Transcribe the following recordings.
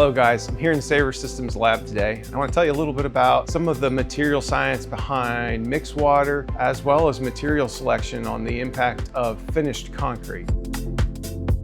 Hello guys, I'm here in the SaverSystems lab today. I want to tell you a little bit about some of the material science behind mixed water, as well as material selection on the impact of finished concrete.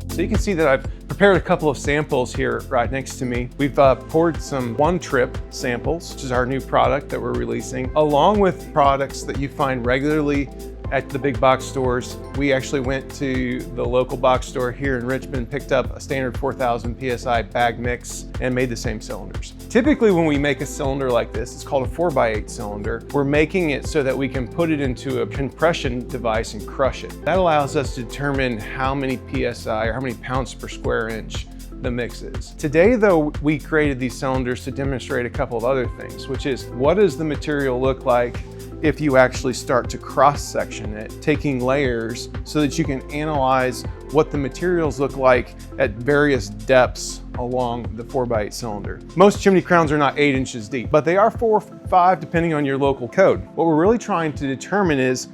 So you can see that I've prepared a couple of samples here right next to me. We've poured some one-trip samples, which is our new product that we're releasing, along with products that you find regularly at the big box stores. We actually went to the local box store here in Richmond, picked up a standard 4,000 PSI bag mix and made the same cylinders. Typically when we make a cylinder like this, it's called a 4x8 cylinder. We're making it so that we can put it into a compression device and crush it. That allows us to determine how many PSI or how many pounds per square inch the mix is. Today though, we created these cylinders to demonstrate a couple of other things, which is what does the material look like if you actually start to cross-section it, taking layers so that you can analyze what the materials look like at various depths along the 4x8 cylinder. Most chimney crowns are not 8 inches deep, but they are 4 or 5 depending on your local code. What we're really trying to determine is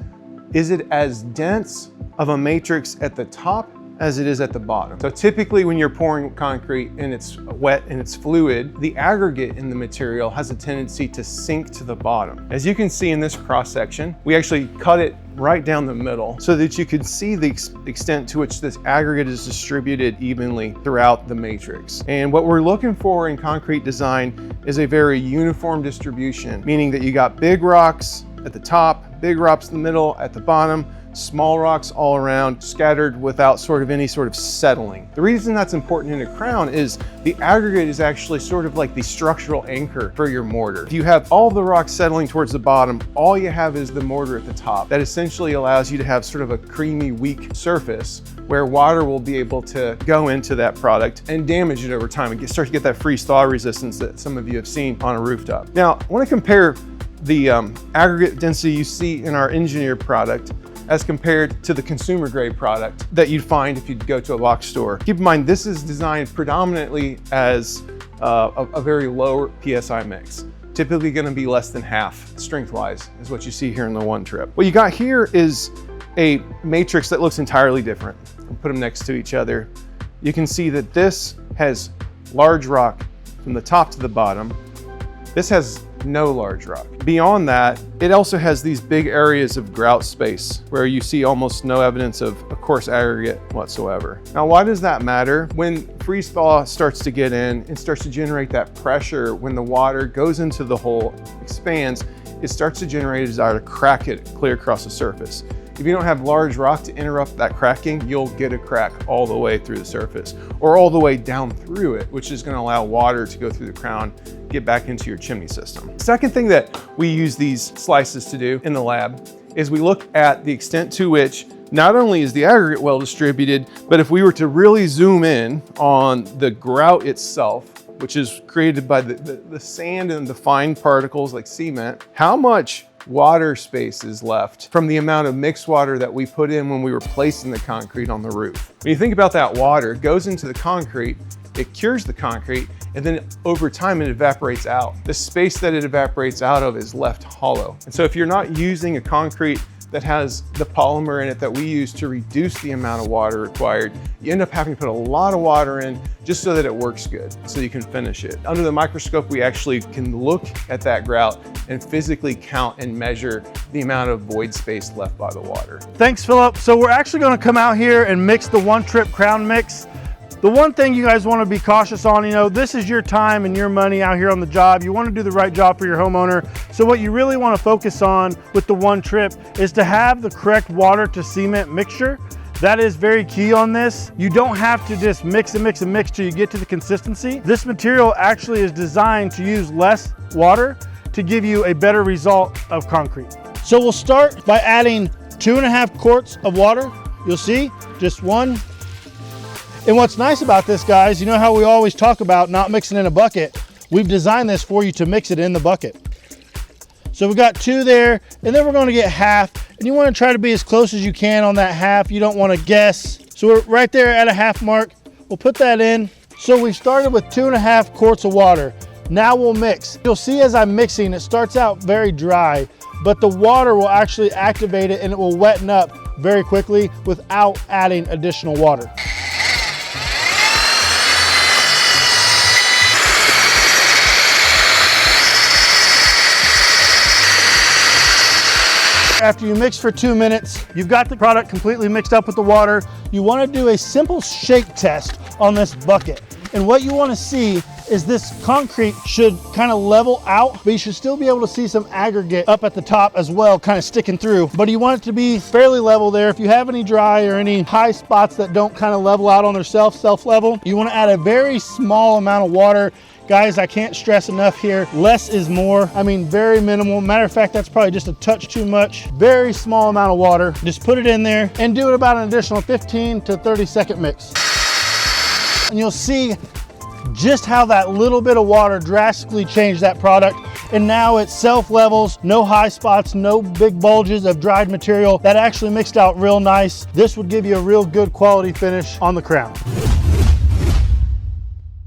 it as dense of a matrix at the top as it is at the bottom. So typically when you're pouring concrete and it's wet and it's fluid, the aggregate in the material has a tendency to sink to the bottom. As you can see in this cross section, we actually cut it right down the middle so that you can see the extent to which this aggregate is distributed evenly throughout the matrix. And what we're looking for in concrete design is a very uniform distribution, meaning that you got big rocks at the top, big rocks in the middle, at the bottom, small rocks all around, scattered without any sort of settling. The reason that's important in a crown is the aggregate is actually sort of like the structural anchor for your mortar. If you have all the rocks settling towards the bottom, all you have is the mortar at the top. That essentially allows you to have sort of a creamy, weak surface where water will be able to go into that product and damage it over time and start to get that freeze-thaw resistance that some of you have seen on a rooftop. Now, I want to compare the aggregate density you see in our engineered product as compared to the consumer grade product that you'd find if you'd go to a box store. Keep in mind, this is designed predominantly as a very low PSI mix. Typically gonna be less than half strength-wise is what you see here in the one trip. What you got here is a matrix that looks entirely different. I'll put them next to each other. You can see that this has large rock from the top to the bottom. This has no large rock. Beyond that, it also has these big areas of grout space where you see almost no evidence of coarse aggregate whatsoever. Now, why does that matter? When freeze thaw starts to get in and starts to generate that pressure, when the water goes into the hole, expands, it starts to generate a desire to crack it clear across the surface. If you don't have large rock to interrupt that cracking, you'll get a crack all the way through the surface or all the way down through it, which is going to allow water to go through the crown, get back into your chimney system. Second thing that we use these slices to do in the lab is we look at the extent to which not only is the aggregate well distributed, but if we were to really zoom in on the grout itself, which is created by the sand and the fine particles like cement, how much water space is left from the amount of mixed water that we put in when we were placing the concrete on the roof. When you think about that water, it goes into the concrete, it cures the concrete, and then over time it evaporates out. The space that it evaporates out of is left hollow. And so if you're not using a concrete that has the polymer in it that we use to reduce the amount of water required, you end up having to put a lot of water in just so that it works good, so you can finish it. Under the microscope, we actually can look at that grout and physically count and measure the amount of void space left by the water. Thanks, Phillip. So we're actually gonna come out here and mix the one trip crown mix. The one thing you guys want to be cautious on, this is your time and your money out here on the job. You want to do the right job for your homeowner. So what you really want to focus on with the one trip is to have the correct water to cement mixture. That is very key on this. You don't have to just mix and mix and mix till you get to the consistency. This material actually is designed to use less water to give you a better result of concrete. So we'll start by adding 2.5 quarts of water. You'll see just one. And what's nice about this, guys, you know how we always talk about not mixing in a bucket? We've designed this for you to mix it in the bucket. So we got 2 there, and then we're going to get half. And you want to try to be as close as you can on that half. You don't want to guess. So we're right there at a half mark. We'll put that in. So we started with 2.5 quarts of water. Now we'll mix. You'll see as I'm mixing, it starts out very dry, but the water will actually activate it and it will wetten up very quickly without adding additional water. after you mix for 2 minutes, you've got the product completely mixed up with the water. You want to do a simple shake test on this bucket. And what you want to see is this concrete should kind of level out, but you should still be able to see some aggregate up at the top as well, kind of sticking through. But you want it to be fairly level there. If you have any dry or any high spots that don't kind of level out on their self-level, you want to add a very small amount of water. Guys, I can't stress enough here, less is more. I mean, very minimal. Matter of fact, that's probably just a touch too much. Very small amount of water. Just put it in there and do it about an additional 15 to 30 second mix. And you'll see just how that little bit of water drastically changed that product. And now it self-levels, no high spots, no big bulges of dried material. That actually mixed out real nice. This would give you a real good quality finish on the crown.